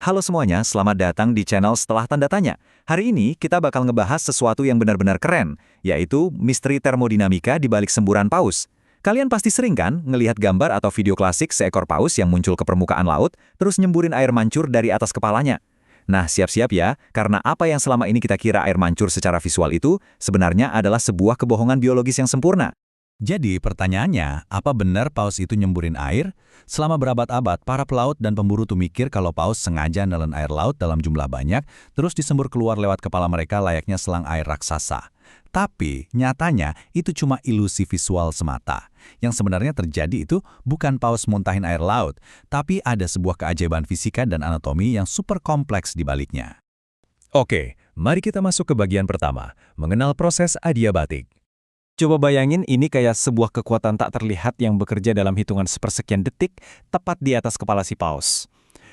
Halo semuanya, selamat datang di channel Setelah Tanda Tanya. Hari ini kita bakal ngebahas sesuatu yang benar-benar keren, yaitu misteri termodinamika di balik semburan paus. Kalian pasti sering kan ngelihat gambar atau video klasik seekor paus yang muncul ke permukaan laut, terus nyemburin air mancur dari atas kepalanya. Nah, siap-siap ya, karena apa yang selama ini kita kira air mancur secara visual itu, sebenarnya adalah sebuah kebohongan biologis yang sempurna. Jadi pertanyaannya, apa benar paus itu nyemburin air? Selama berabad-abad, para pelaut dan pemburu tuh mikir kalau paus sengaja nelen air laut dalam jumlah banyak, terus disembur keluar lewat kepala mereka layaknya selang air raksasa. Tapi, nyatanya itu cuma ilusi visual semata. Yang sebenarnya terjadi itu bukan paus muntahin air laut, tapi ada sebuah keajaiban fisika dan anatomi yang super kompleks di baliknya. Oke, mari kita masuk ke bagian pertama, mengenal proses adiabatik. Coba bayangin ini kayak sebuah kekuatan tak terlihat yang bekerja dalam hitungan sepersekian detik tepat di atas kepala si paus.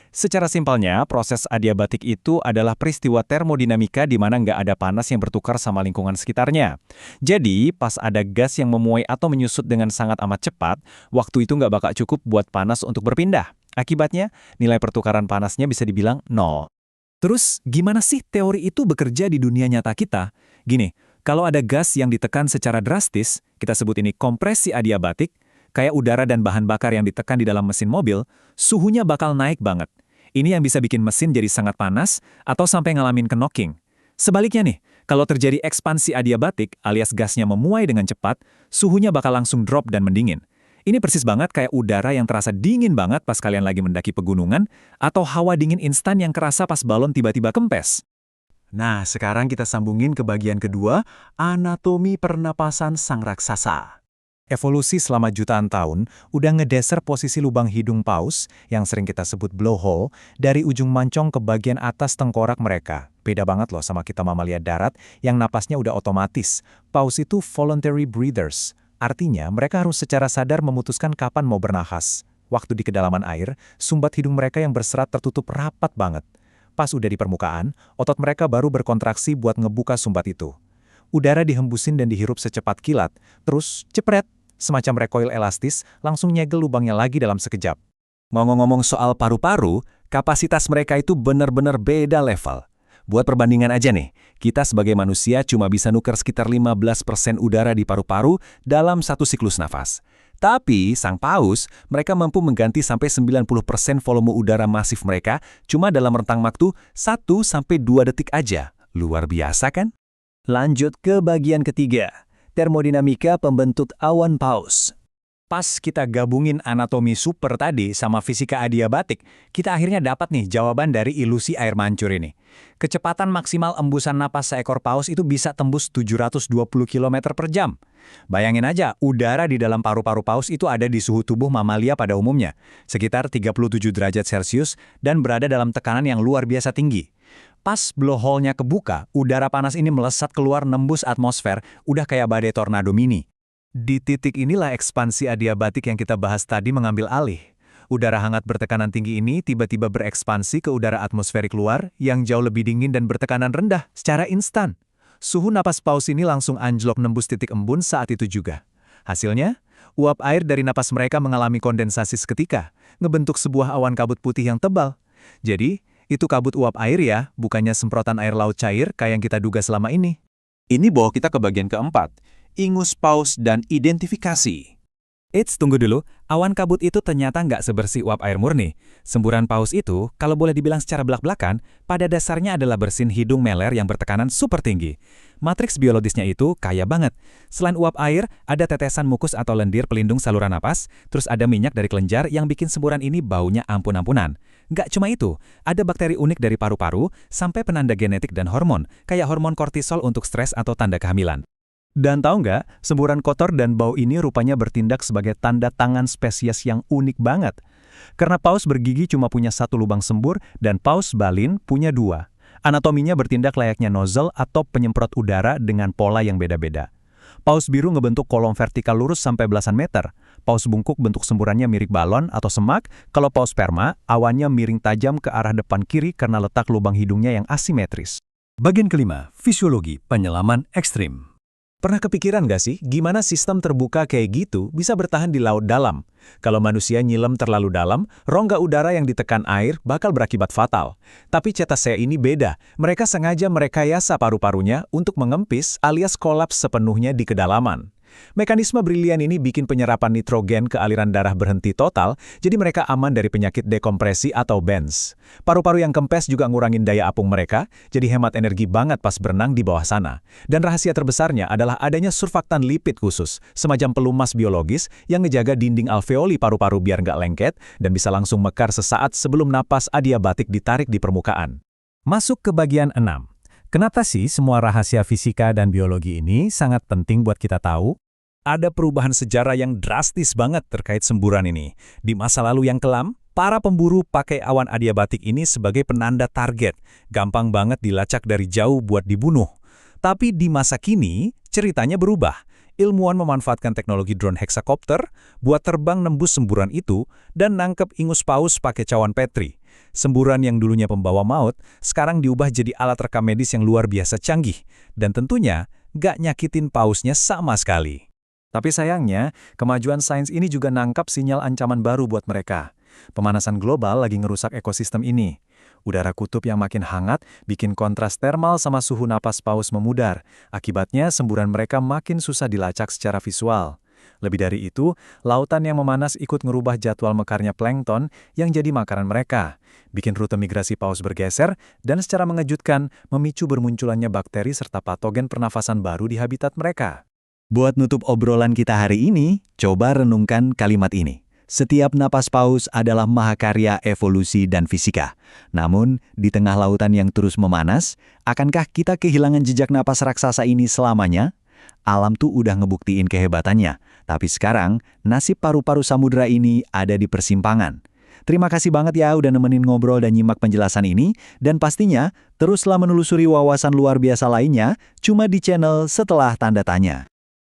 Secara simpelnya, proses adiabatik itu adalah peristiwa termodinamika di mana nggak ada panas yang bertukar sama lingkungan sekitarnya. Jadi, pas ada gas yang memuai atau menyusut dengan sangat amat cepat, waktu itu nggak bakal cukup buat panas untuk berpindah. Akibatnya, nilai pertukaran panasnya bisa dibilang nol. Terus, gimana sih teori itu bekerja di dunia nyata kita? Gini, kalau ada gas yang ditekan secara drastis, kita sebut ini kompresi adiabatik, kayak udara dan bahan bakar yang ditekan di dalam mesin mobil, suhunya bakal naik banget. Ini yang bisa bikin mesin jadi sangat panas atau sampai ngalamin knocking. Sebaliknya nih, kalau terjadi ekspansi adiabatik alias gasnya memuai dengan cepat, suhunya bakal langsung drop dan mendingin. Ini persis banget kayak udara yang terasa dingin banget pas kalian lagi mendaki pegunungan, atau hawa dingin instan yang kerasa pas balon tiba-tiba kempes. Nah, sekarang kita sambungin ke bagian kedua, anatomi pernapasan sang raksasa. Evolusi selama jutaan tahun udah ngedeser posisi lubang hidung paus, yang sering kita sebut blowhole, dari ujung mancong ke bagian atas tengkorak mereka. Beda banget loh sama kita mamalia darat yang napasnya udah otomatis. Paus itu voluntary breathers. Artinya, mereka harus secara sadar memutuskan kapan mau bernafas. Waktu di kedalaman air, sumbat hidung mereka yang berserat tertutup rapat banget. Pas udah di permukaan, otot mereka baru berkontraksi buat ngebuka sumbat itu. Udara dihembusin dan dihirup secepat kilat, terus cepret, semacam recoil elastis, langsung nyegel lubangnya lagi dalam sekejap. Ngomong-ngomong soal paru-paru, kapasitas mereka itu benar-benar beda level. Buat perbandingan aja nih, kita sebagai manusia cuma bisa nuker sekitar 15% udara di paru-paru dalam satu siklus nafas. Tapi, sang paus, mereka mampu mengganti sampai 90% volume udara masif mereka cuma dalam rentang waktu 1-2 detik aja. Luar biasa kan? Lanjut ke bagian ketiga, termodinamika pembentuk awan paus. Pas kita gabungin anatomi super tadi sama fisika adiabatik, kita akhirnya dapat nih jawaban dari ilusi air mancur ini. Kecepatan maksimal embusan napas seekor paus itu bisa tembus 720 km per jam. Bayangin aja, udara di dalam paru-paru paus itu ada di suhu tubuh mamalia pada umumnya, sekitar 37 derajat Celcius dan berada dalam tekanan yang luar biasa tinggi. Pas blowhole-nya kebuka, udara panas ini melesat keluar nembus atmosfer, udah kayak badai tornado mini. Di titik inilah ekspansi adiabatik yang kita bahas tadi mengambil alih. Udara hangat bertekanan tinggi ini tiba-tiba berekspansi ke udara atmosferik luar yang jauh lebih dingin dan bertekanan rendah secara instan. Suhu napas paus ini langsung anjlok nembus titik embun saat itu juga. Hasilnya, uap air dari napas mereka mengalami kondensasi seketika, ngebentuk sebuah awan kabut putih yang tebal. Jadi, itu kabut uap air ya, bukannya semprotan air laut cair kayak yang kita duga selama ini. Ini bawa kita ke bagian keempat, ingus paus dan identifikasi. Eits, tunggu dulu, awan kabut itu ternyata nggak sebersih uap air murni. Semburan paus itu, kalau boleh dibilang secara belak-belakan, pada dasarnya adalah bersin hidung meler yang bertekanan super tinggi. Matriks biologisnya itu kaya banget. Selain uap air, ada tetesan mukus atau lendir pelindung saluran napas, terus ada minyak dari kelenjar yang bikin semburan ini baunya ampun-ampunan. Nggak cuma itu, ada bakteri unik dari paru-paru, sampai penanda genetik dan hormon, kayak hormon kortisol untuk stres atau tanda kehamilan. Dan tahu nggak, semburan kotor dan bau ini rupanya bertindak sebagai tanda tangan spesies yang unik banget. Karena paus bergigi cuma punya satu lubang sembur dan paus balin punya dua. Anatominya bertindak layaknya nozzle atau penyemprot udara dengan pola yang beda-beda. Paus biru ngebentuk kolom vertikal lurus sampai belasan meter. Paus bungkuk bentuk semburannya mirip balon atau semak. Kalau paus sperma, awannya miring tajam ke arah depan kiri karena letak lubang hidungnya yang asimetris. Bagian kelima, fisiologi penyelaman ekstrim. Pernah kepikiran nggak sih, gimana sistem terbuka kayak gitu bisa bertahan di laut dalam? Kalau manusia nyilam terlalu dalam, rongga udara yang ditekan air bakal berakibat fatal. Tapi cetacea ini beda. Mereka sengaja merekayasa paru-parunya untuk mengempis alias kolaps sepenuhnya di kedalaman. Mekanisme brilian ini bikin penyerapan nitrogen ke aliran darah berhenti total, jadi mereka aman dari penyakit dekompresi atau BENS. Paru-paru yang kempes juga ngurangin daya apung mereka, jadi hemat energi banget pas berenang di bawah sana. Dan rahasia terbesarnya adalah adanya surfaktan lipid khusus, semacam pelumas biologis yang ngejaga dinding alveoli paru-paru biar nggak lengket dan bisa langsung mekar sesaat sebelum napas adiabatik ditarik di permukaan. Masuk ke bagian 6. Kenapa sih semua rahasia fisika dan biologi ini sangat penting buat kita tahu? Ada perubahan sejarah yang drastis banget terkait semburan ini. Di masa lalu yang kelam, para pemburu pakai awan adiabatik ini sebagai penanda target. Gampang banget dilacak dari jauh buat dibunuh. Tapi di masa kini, ceritanya berubah. Ilmuwan memanfaatkan teknologi drone hexacopter buat terbang nembus semburan itu dan nangkep ingus paus pakai cawan Petri. Semburan yang dulunya pembawa maut, sekarang diubah jadi alat rekam medis yang luar biasa canggih. Dan tentunya, gak nyakitin pausnya sama sekali. Tapi sayangnya, kemajuan sains ini juga nangkap sinyal ancaman baru buat mereka. Pemanasan global lagi ngerusak ekosistem ini. Udara kutub yang makin hangat bikin kontras termal sama suhu napas paus memudar. Akibatnya, semburan mereka makin susah dilacak secara visual. Lebih dari itu, lautan yang memanas ikut ngerubah jadwal mekarnya plankton yang jadi makanan mereka. Bikin rute migrasi paus bergeser dan secara mengejutkan memicu bermunculannya bakteri serta patogen pernafasan baru di habitat mereka. Buat nutup obrolan kita hari ini, coba renungkan kalimat ini. Setiap napas paus adalah mahakarya evolusi dan fisika. Namun, di tengah lautan yang terus memanas, akankah kita kehilangan jejak napas raksasa ini selamanya? Alam tuh udah ngebuktiin kehebatannya, tapi sekarang nasib paru-paru samudera ini ada di persimpangan. Terima kasih banget ya udah nemenin ngobrol dan nyimak penjelasan ini, dan pastinya teruslah menelusuri wawasan luar biasa lainnya cuma di channel Setelah Tanda Tanya.